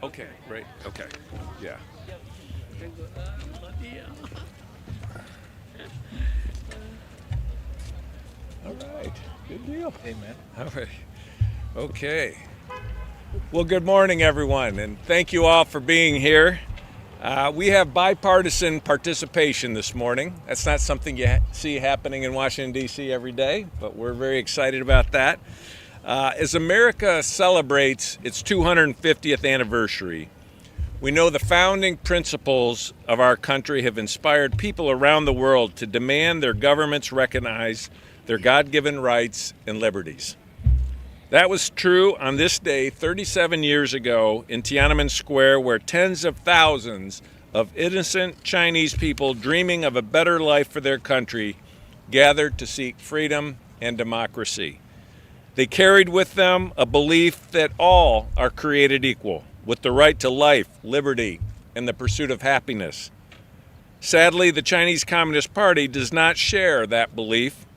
Okay, right. Okay. Yeah. All right. Good deal. Amen. All right. Okay. Well, good morning, everyone, and thank you all for being here. We have bipartisan participation this morning. That's not something you see happening in Washington, D.C. every day, but we're very excited about that. As America celebrates its 250th anniversary, we know the founding principles of our country have inspired people around the world to demand their governments recognize their God-given rights and liberties. That was true on this day 37 years ago in Tiananmen Square, where tens of thousands of innocent Chinese people dreaming of a better life for their country gathered to seek freedom and democracy. They carried with them a belief that all are created equal, with the right to life, liberty, and the pursuit of happiness. Sadly, the Chinese Communist Party does not share that belief.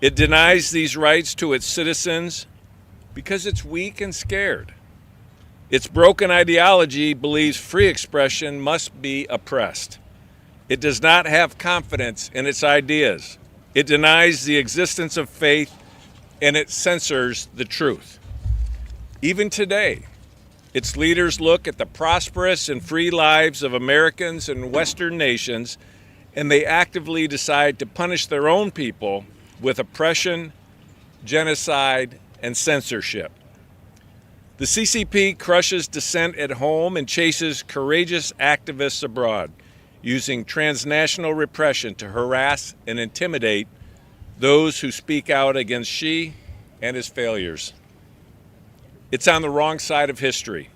It denies these rights to its citizens because it's weak and scared. Its broken ideology believes free expression must be oppressed. It does not have confidence in its ideas. It denies the existence of faith, and it censors the truth. Even today, its leaders look at the prosperous and free lives of Americans and Western nations, and they actively decide to punish their own people with oppression, genocide, and censorship. The CCP crushes dissent at home and chases courageous activists abroad, using transnational repression to harass and intimidate those who speak out against Xi and his failures. It's on the wrong side of history,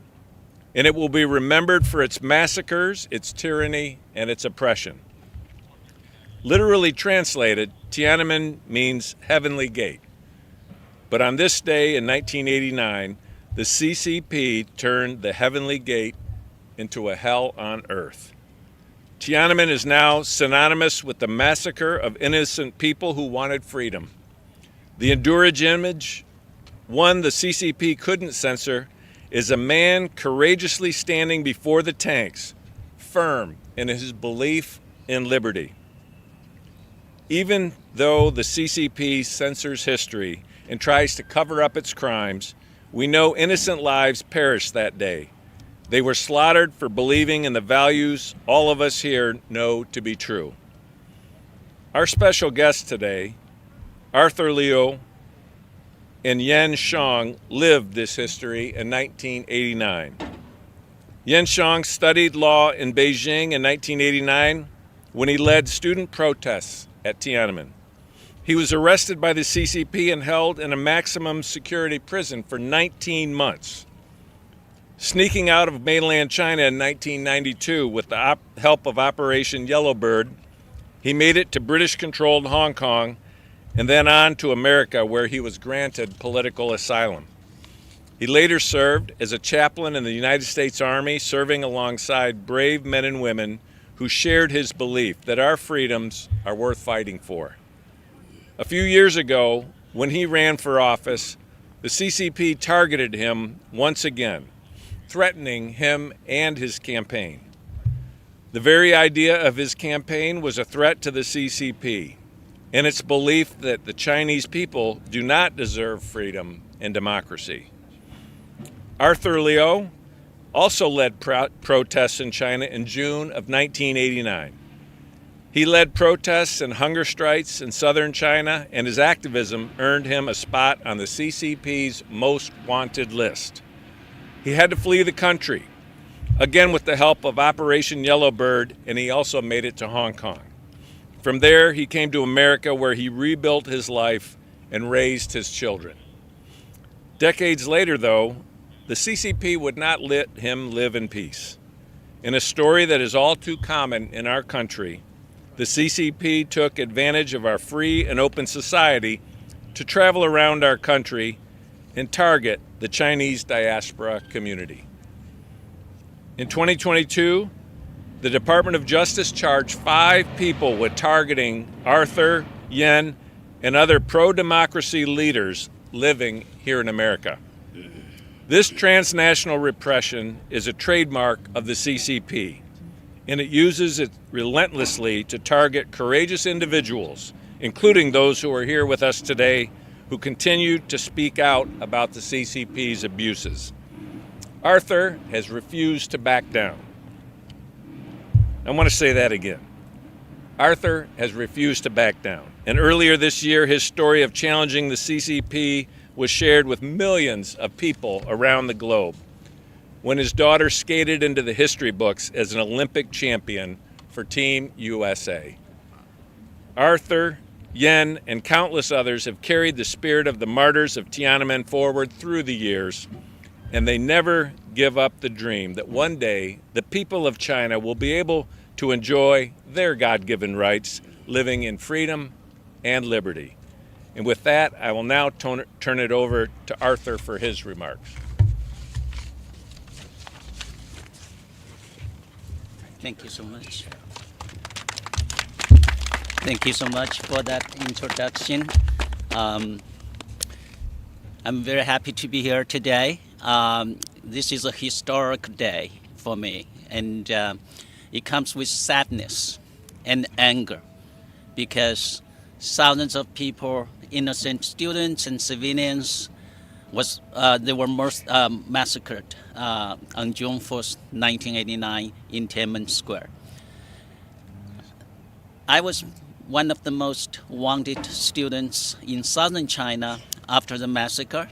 and it will be remembered for its massacres, its tyranny, and its oppression. Literally translated, Tiananmen means heavenly gate. But on this day in 1989, the CCP turned the heavenly gate into a hell on earth. Tiananmen is now synonymous with the massacre of innocent people who wanted freedom. The enduring image, one the CCP couldn't censor, is a man courageously standing before the tanks, firm in his belief in liberty. Even though the CCP censors history and tries to cover up its crimes, we know innocent lives perished that day. They were slaughtered for believing in the values all of us here know to be true. Our special guests today, Arthur Liu and Yan Shang, lived this history in 1989. Yan Shang studied law in Beijing in 1989 when he led student protests at Tiananmen. He was arrested by the CCP and held in a maximum security prison for 19 months. Sneaking out of mainland China in 1992 with the help of Operation Yellowbird, he made it to British-controlled Hong Kong and then on to America, where he was granted political asylum. He later served as a chaplain in the United States Army, serving alongside brave men and women who shared his belief that our freedoms are worth fighting for. A few years ago, when he ran for office, the CCP targeted him once again, threatening him and his campaign. The very idea of his campaign was a threat to the CCP and its belief that the Chinese people do not deserve freedom and democracy. Arthur Liu also led protests in China in June of 1989. He led protests and hunger strikes in southern China, and his activism earned him a spot on the CCP's most wanted list. He had to flee the country, again with the help of Operation Yellowbird, and he also made it to Hong Kong. From there, he came to America, where he rebuilt his life and raised his children. Decades later, though, the CCP would not let him live in peace. In a story that is all too common in our country, the CCP took advantage of our free and open society to travel around our country and target the Chinese diaspora community. In 2022, the Department of Justice charged 5 people with targeting Arthur, Yan, and other pro-democracy leaders living here in America. This transnational repression is a trademark of the CCP, and it uses it relentlessly to target courageous individuals, including those who are here with us today, who continue to speak out about the CCP's abuses. Arthur has refused to back down. I want to say that again. Arthur has refused to back down. And earlier this year, his story of challenging the CCP was shared with millions of people around the globe when his daughter skated into the history books as an Olympic champion for Team USA. Arthur, Yen, and countless others have carried the spirit of the martyrs of Tiananmen forward through the years, and they never give up the dream that one day the people of China will be able to enjoy their God-given rights, living in freedom and liberty. And with that, I will now turn it over to Arthur for his remarks. Thank you so much. Thank you so much for that introduction. I'm very happy to be here today. This is a historic day for me, and it comes with sadness and anger because thousands of people, innocent students and civilians, they were massacred on June 1st, 1989 in Tiananmen Square. I was one of the most wanted students in southern China after the massacre,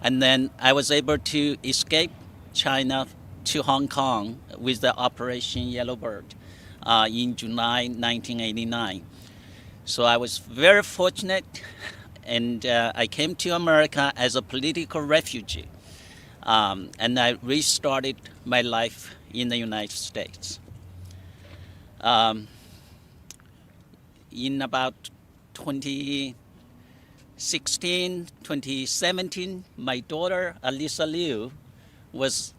and then I was able to escape China to Hong Kong with the Operation Yellowbird in July 1989. So I was very fortunate, and I came to America as a political refugee, and I restarted my life in the United States. In about 2016, 2017, my daughter, Alyssa Liu, was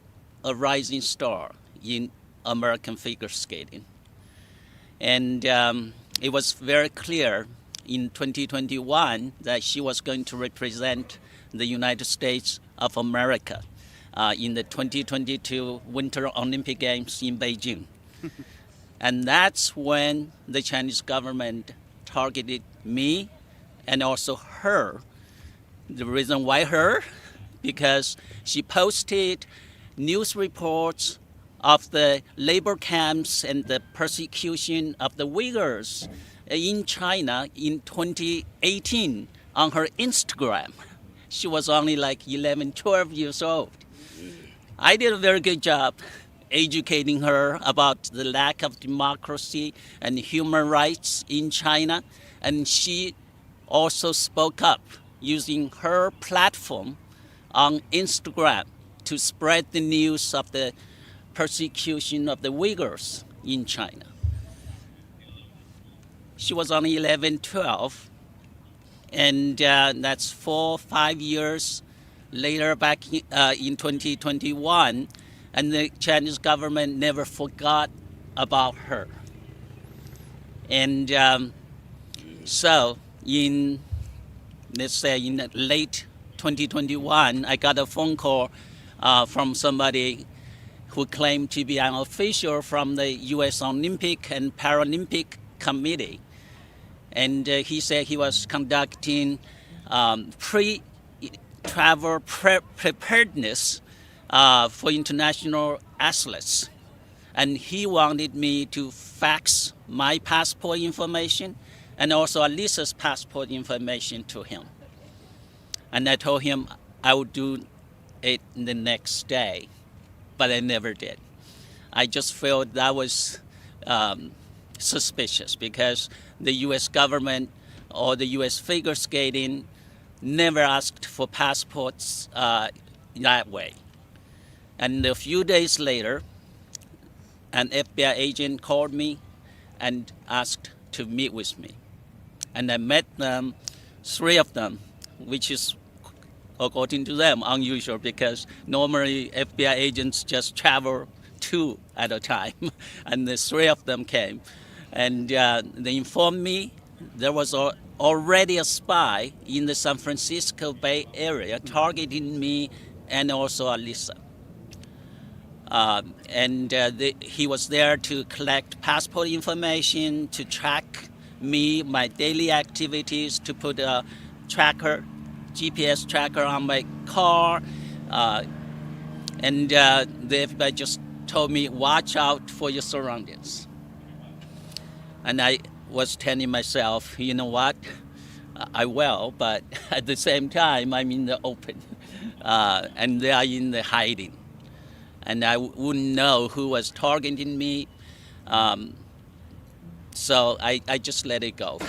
a rising star in American figure skating. And it was very clear in 2021 that she was going to represent the United States of America in the 2022 Winter Olympic Games in Beijing. And that's when the Chinese government targeted me and also her. The reason why her? Because she posted news reports of the labor camps and the persecution of the Uyghurs in China in 2018 on her Instagram. She was only like 11, 12 years old. I did a very good job educating her about the lack of democracy and human rights in China, and she also spoke up using her platform on Instagram to spread the news of the persecution of the Uyghurs in China. She was only 11, 12, and that's 4-5 years later, back in 2021, and the Chinese government never forgot about her. And so in, let's say, in late 2021, I got a phone call from somebody who claimed to be an official from the U.S. Olympic and Paralympic Committee. And he said he was conducting pre-travel preparedness for international athletes. And he wanted me to fax my passport information and also Alyssa's passport information to him. And I told him I would do it the next day, but I never did. I just felt that was suspicious because the U.S. government or the U.S. figure skating never asked for passports that way. And a few days later, an FBI agent called me and asked to meet with me. And I met them, 3 of them, which is, according to them, unusual because normally FBI agents just travel 2 at a time. And the 3 of them came. And they informed me there was already a spy in the San Francisco Bay Area targeting me and also Alisa. He was there to collect passport information, to track me, my daily activities, to put a tracker, GPS tracker on my car. The FBI just told me, watch out for your surroundings. And I was telling myself, you know what? I will, but at the same time, I'm in the open. And they are in the hiding. And I wouldn't know who was targeting me. So I just let it go.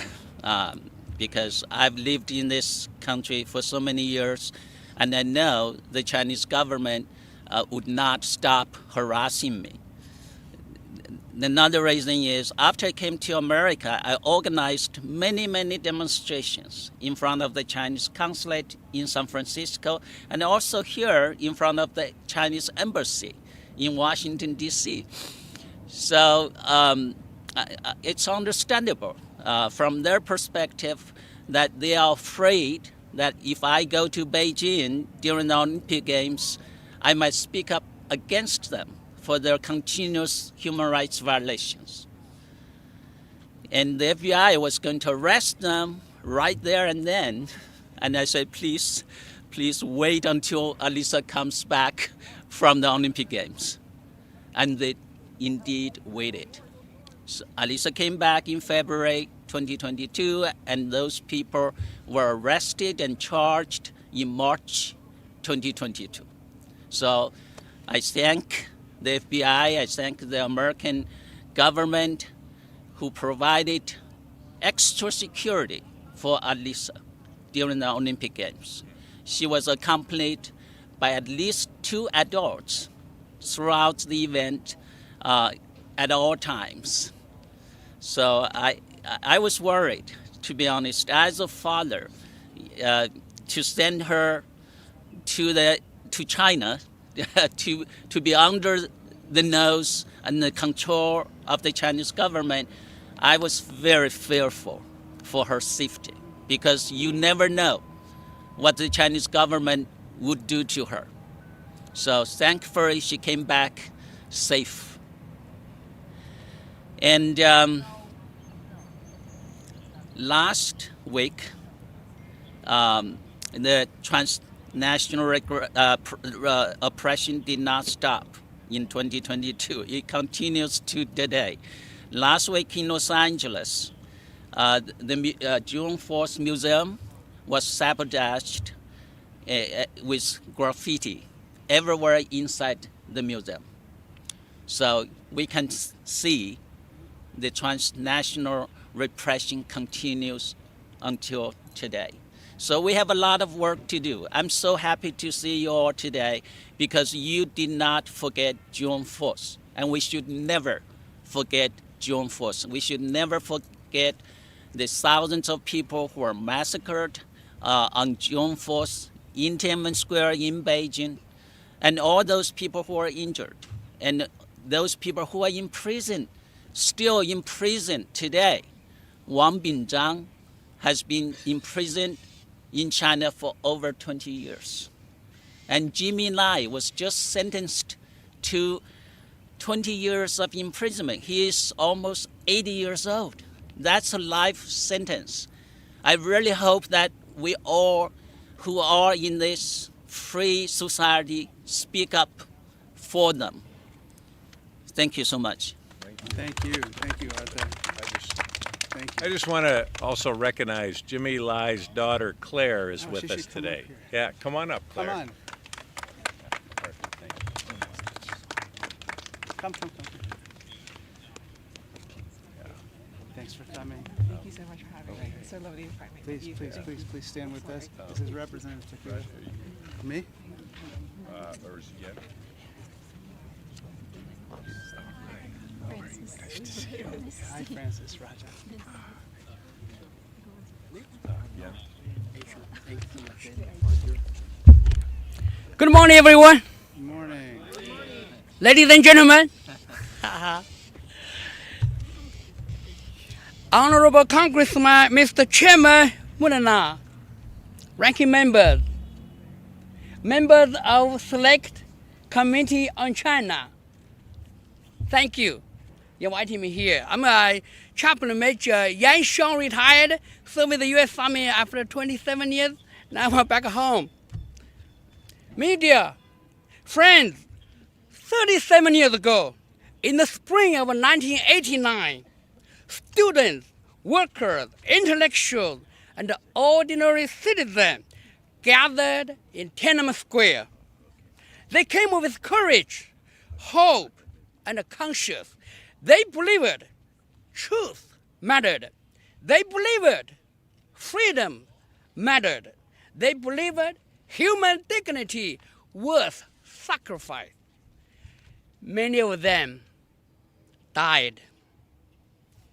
Because I've lived in this country for so many years, and I know the Chinese government would not stop harassing me. Another reason is after I came to America, I organized many, many demonstrations in front of the Chinese consulate in San Francisco, and also here in front of the Chinese embassy in Washington, D.C. So it's understandable from their perspective that they are afraid that if I go to Beijing during the Olympic Games, I might speak up against them for their continuous human rights violations. And the FBI was going to arrest them right there and then. And I said, please wait until Alisa comes back from the Olympic Games. And they indeed waited. So Alisa came back in February 2022, and those people were arrested and charged in March 2022. So I thank the FBI, I thank the American government who provided extra security for Alisa during the Olympic Games. She was accompanied by at least 2 adults throughout the event at all times. So I was worried, to be honest, as a father, to send her to China to be under the nose and the control of the Chinese government. I was very fearful for her safety, because you never know what the Chinese government would do to her. So thankfully, she came back safe. And last week, the transnational oppression did not stop in 2022. It continues to today. Last week in Los Angeles, the June 4th Museum was sabotaged with graffiti everywhere inside the museum. So we can see the transnational repression continues until today. So we have a lot of work to do. I'm so happy to see you all today, because you did not forget June 4th. And we should never forget June 4th. We should never forget the thousands of people who were massacred on June 4th in Tiananmen Square in Beijing, and all those people who are injured, and those people who are in prison, still in prison today. Wang Binzhang has been imprisoned in China for over 20 years. And Jimmy Lai was just sentenced to 20 years of imprisonment. He is almost 80 years old. That's a life sentence. I really hope that we all who are in this free society speak up for them. Thank you so much. Thank you, Arthur. Thank you. I just want to also recognize Jimmy Lai's daughter, Claire, is with she us should come today. up here. Yeah, come on up, Claire. Come on. Come. Thanks for coming. Thank you so much for having me. It's so lovely to finally meet you. Please stand with us. This is Representative Takura. Me? Or is it yet? Hi, Francis Raja. Good morning, everyone. Good morning. Ladies and gentlemen. Honorable Congressman, Mr. Chairman Munana, ranking members, members of Select Committee on China. Thank you for inviting me here. I'm a chaplain Major Yan Xiong, retired, served in the U.S. Army after 27 years. Now I'm back home. Media, friends, 37 years ago, in the spring of 1989, students, workers, intellectuals, and ordinary citizens gathered in Tiananmen Square. They came with courage, hope, and conscience. They believed truth mattered. They believed freedom mattered. They believed human dignity worth sacrifice. Many of them died.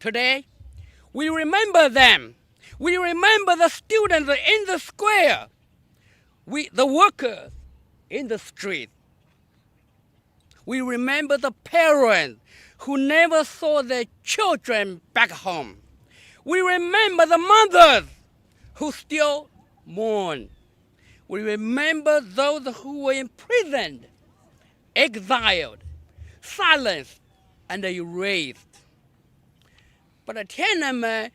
Today, we remember them. We remember the students in the square, the workers in the street. We remember the parents who never saw their children back home. We remember the mothers who still mourn. We remember those who were imprisoned, exiled, silenced, and erased. But Tiananmen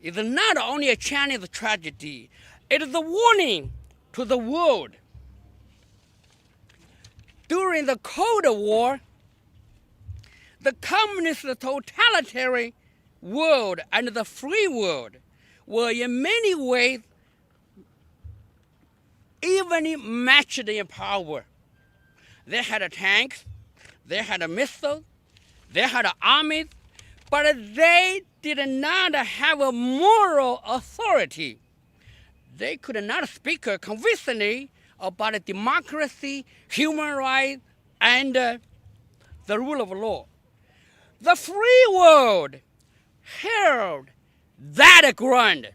is not only a Chinese tragedy, it is a warning to the world. During the Cold War, the communist totalitarian world and the free world were in many ways evenly matched in power. They had tanks, they had missiles, they had armies, but they did not have a moral authority. They could not speak convincingly about democracy, human rights, and the rule of law. The free world held that ground.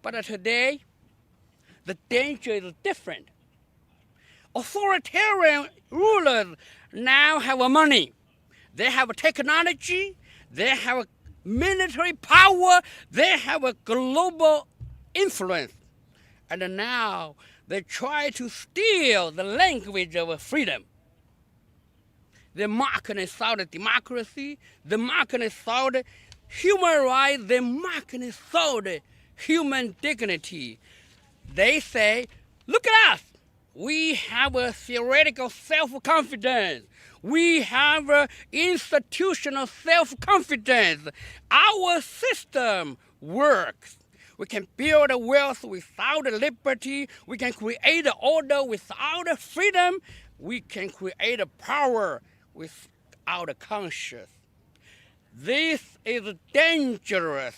But today, the danger is different. Authoritarian rulers now have money. They have technology. They have military power. They have a global influence. And now they try to steal the language of freedom. They mock and insult democracy. They mock and insult human rights. They mock and insult human dignity. They say, look at us. We have a theoretical self-confidence. We have institutional self-confidence. Our system works. We can build wealth without liberty. We can create order without freedom. We can create power without conscience. This is dangerous.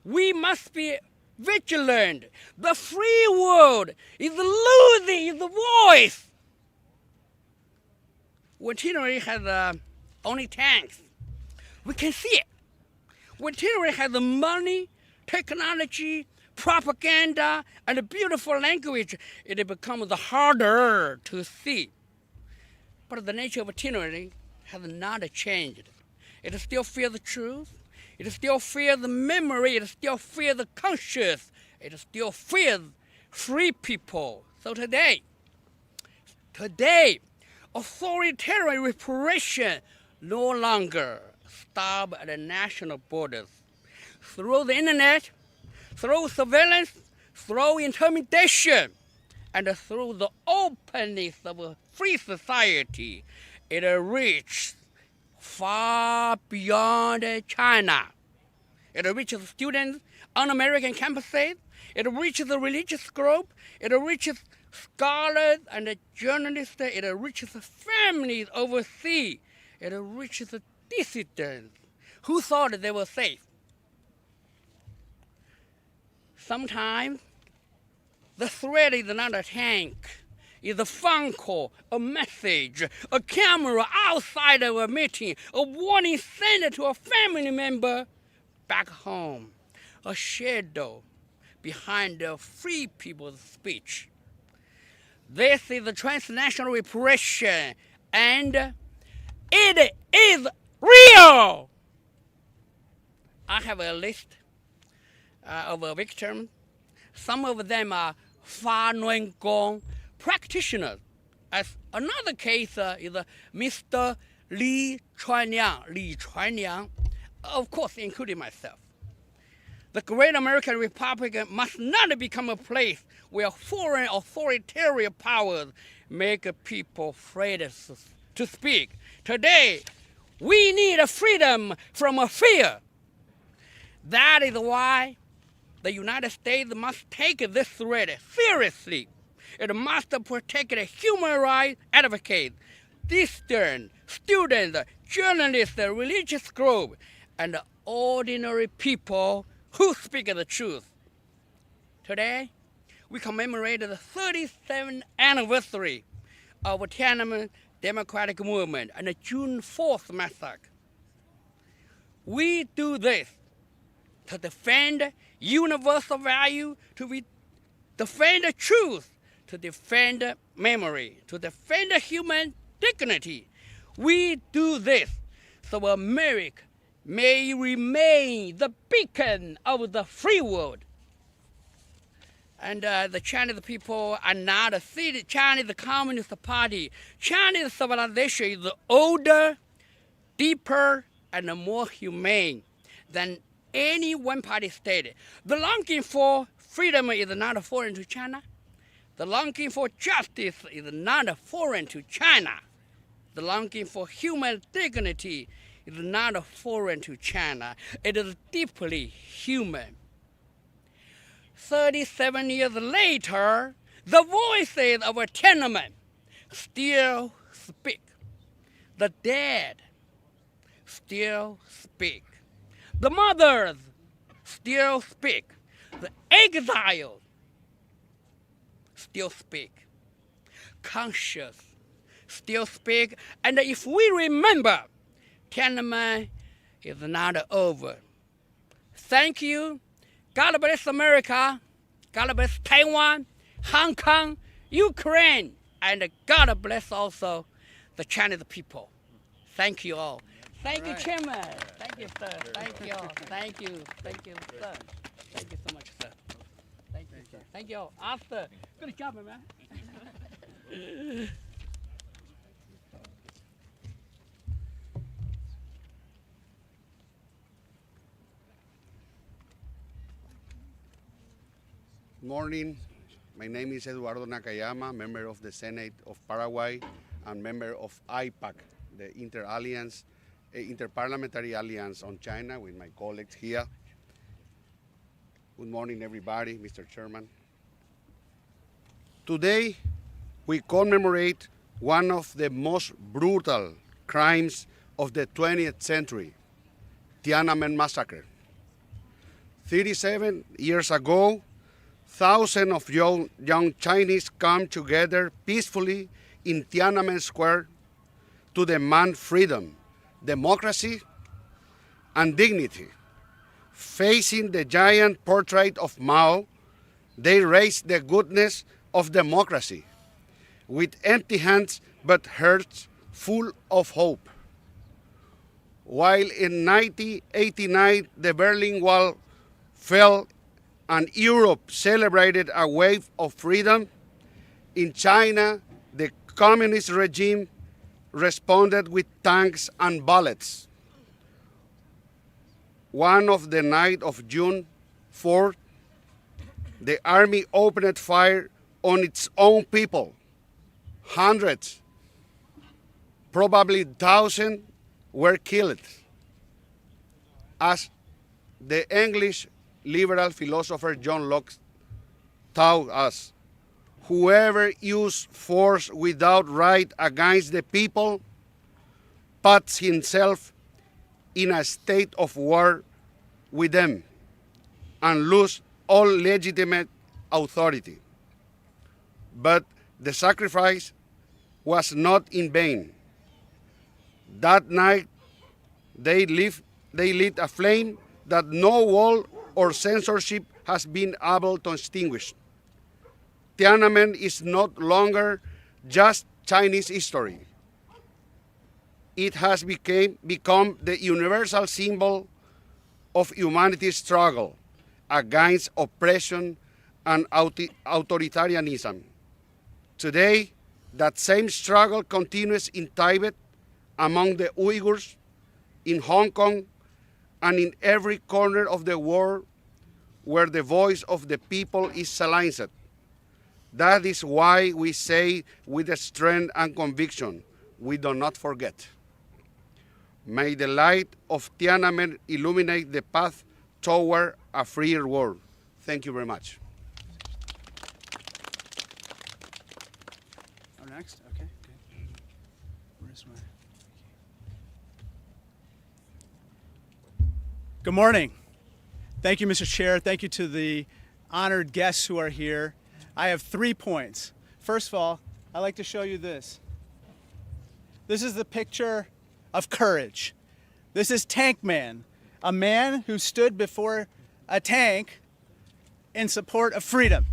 We must be vigilant. The free world is losing its voice. When Tiananmen has only tanks, we can see it. When Tiananmen has money, technology, propaganda, and a beautiful language, it becomes harder to see. But the nature of Tiananmen has not changed. It still fears the truth. It still fears the memory. It still fears the conscience. It still fears free people. So today, authoritarian repression no longer stops at the national borders. Through the internet, through surveillance, through intimidation, and through the openness of a free society, it reaches far beyond China. It reaches students on American campuses. It reaches the religious group. It reaches scholars and journalists. It reaches families overseas. It reaches dissidents who thought they were safe. Sometimes the threat is not a tank. It's a phone call, a message, a camera outside of a meeting, a warning sent to a family member back home, a shadow behind the free people's speech. This is a transnational repression, and it is real. I have a list of victims. Some of them are Fa Nguyen Gong, practitioners. As another case is Mr. Li Chuanliang, of course, including myself. The great American Republic must not become a place where foreign authoritarian powers make people afraid to speak. Today, we need a freedom from a fear. That is why the United States must take this threat seriously. It must protect the human rights advocates, dissidents, students, journalists, religious groups, and ordinary people who speak the truth. Today, we commemorate the 37th anniversary of the Tiananmen Democratic Movement and the June 4th massacre. We do this to defend universal value, to defend the truth, to defend memory, to defend human dignity. We do this so America may remain the beacon of the free world. And the Chinese people are not the Chinese Communist Party. Chinese civilization is older, deeper, and more humane than any one-party state. The longing for freedom is not foreign to China. The longing for justice is not foreign to China. The longing for human dignity is not foreign to China. It is deeply human. 37 years later, the voices of Tiananmen still speak. The dead still speak. The mothers still speak. The exiles still speak. Conscious still speak. And if we remember, Tiananmen is not over. Thank you. God bless America. God bless Taiwan, Hong Kong, Ukraine, and God bless also the Chinese people. Thank you all. Thank you, Chairman. Thank you, sir. Thank you all. Thank you. Thank you, sir. Thank you so much, sir. Thank you, sir. Thank you all. Arthur, good job, man. Good morning. My name is Eduardo Nakayama, member of the Senate of Paraguay and member of IPAC, the Interparliamentary Alliance on China, with my colleagues here. Good morning, everybody, Mr. Chairman. Today, we commemorate one of the most brutal crimes of the 20th century, Tiananmen Massacre. 37 years ago, thousands of young Chinese come together peacefully in Tiananmen Square to demand freedom, democracy, and dignity. Facing the giant portrait of Mao, they raised the goodness of democracy with empty hands but hearts full of hope. While in 1989 the Berlin Wall fell and Europe celebrated a wave of freedom, in China, the communist regime responded with tanks and bullets. One of the night of June 4th, the army opened fire on its own people. Hundreds, probably thousands, were killed. As the English liberal philosopher John Locke taught us, whoever uses force without right against the people puts himself in a state of war with them and loses all legitimate authority. But the sacrifice was not in vain. That night, they lit a flame that no wall or censorship has been able to extinguish. Tiananmen is not longer just Chinese history. It has become the universal symbol of humanity's struggle against oppression and authoritarianism. Today, that same struggle continues in Tibet, among the Uyghurs, in Hong Kong, and in every corner of the world where the voice of the people is silenced. That is why we say with strength and conviction, we do not forget. May the light of Tiananmen illuminate the path toward a freer world. Thank you very much. Oh, next? Okay, good. Where's my... Good morning. Thank you, Mr. Chair. Thank you to the honored guests who are here. I have 3 points. First of all, I'd like to show you this. This is the picture of courage. This is Tank Man, a man who stood before a tank in support of freedom.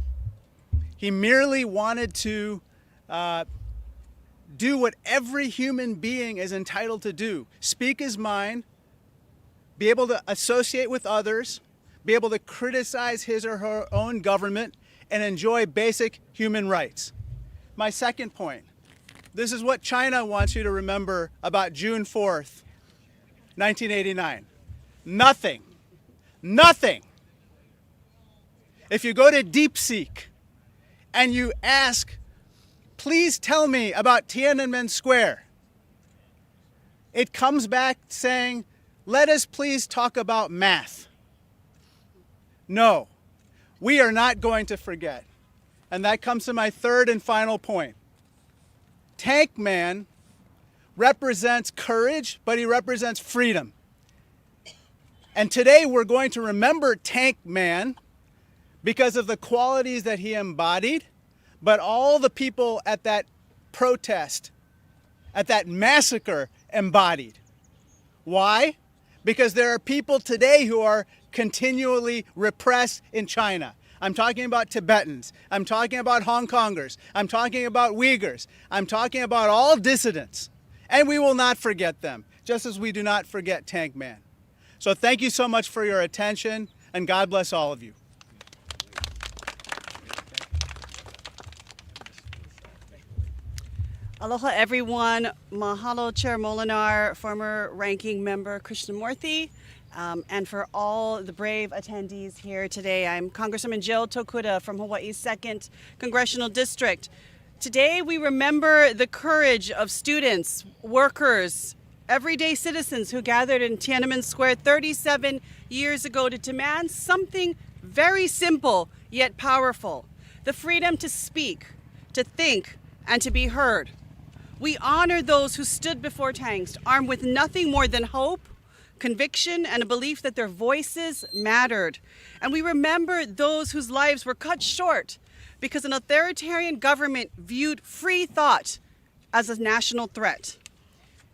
He merely wanted to do what every human being is entitled to do: speak his mind, be able to associate with others, be able to criticize his or her own government, and enjoy basic human rights. My second point, this is what China wants you to remember about June 4th, 1989. Nothing. Nothing. If you go to DeepSeek and you ask, please tell me about Tiananmen Square, it comes back saying, let us please talk about math. No, we are not going to forget. And that comes to my third and final point. Tank Man represents courage, but he represents freedom. And today we're going to remember Tank Man because of the qualities that he embodied, but all the people at that protest, at that massacre, embodied. Why? Because there are people today who are continually repressed in China. I'm talking about Tibetans. I'm talking about Hong Kongers. I'm talking about Uyghurs. I'm talking about all dissidents. And we will not forget them, just as we do not forget Tank Man. So thank you so much for your attention, and God bless all of you. Aloha everyone. Mahalo Chair Molinar, former ranking member Krishnamurthy, and for all the brave attendees here today. I'm Congresswoman Jill Tokuda from Hawaii's 2nd Congressional District. Today we remember the courage of students, workers, everyday citizens who gathered in Tiananmen Square 37 years ago to demand something very simple yet powerful: the freedom to speak, to think, and to be heard. We honor those who stood before tanks armed with nothing more than hope, conviction, and a belief that their voices mattered. And we remember those whose lives were cut short because an authoritarian government viewed free thought as a national threat.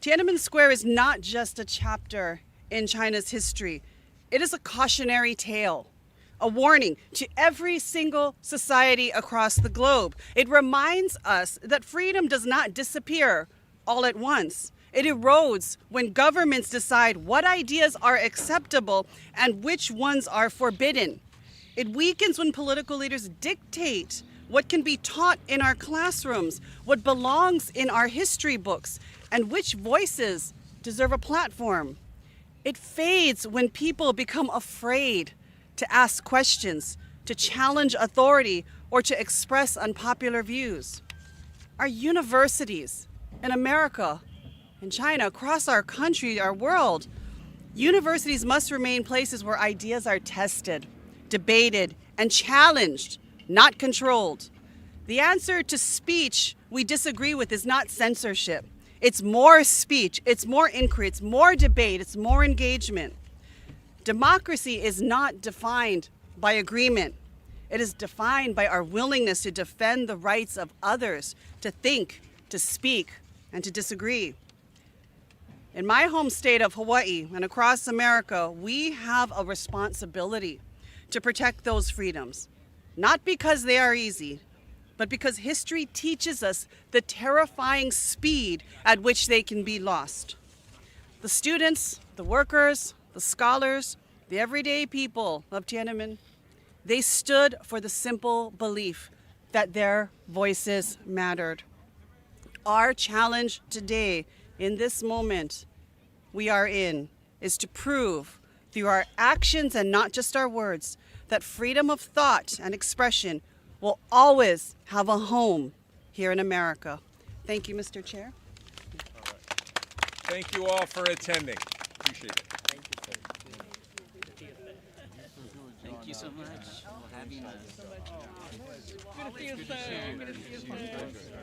Tiananmen Square is not just a chapter in China's history. It is a cautionary tale, a warning to every single society across the globe. It reminds us that freedom does not disappear all at once. It erodes when governments decide what ideas are acceptable and which ones are forbidden. It weakens when political leaders dictate what can be taught in our classrooms, what belongs in our history books, and which voices deserve a platform. It fades when people become afraid to ask questions, to challenge authority, or to express unpopular views. Our universities in America, in China, across our country, our world, universities must remain places where ideas are tested, debated, and challenged, not controlled. The answer to speech we disagree with is not censorship. It's more speech, it's more inquiry, it's more debate, it's more engagement. Democracy is not defined by agreement. It is defined by our willingness to defend the rights of others, to think, to speak, and to disagree. In my home state of Hawaii and across America, we have a responsibility to protect those freedoms, not because they are easy, but because history teaches us the terrifying speed at which they can be lost. The students, the workers, the scholars, the everyday people of Tiananmen, they stood for the simple belief that their voices mattered. Our challenge today, in this moment we are in, is to prove through our actions and not just our words that freedom of thought and expression will always have a home here in America. Thank you, Mr. Chair. Thank you all for attending. Appreciate it. Thank you so much for having us. Good to see you, sir. Good to see you, sir.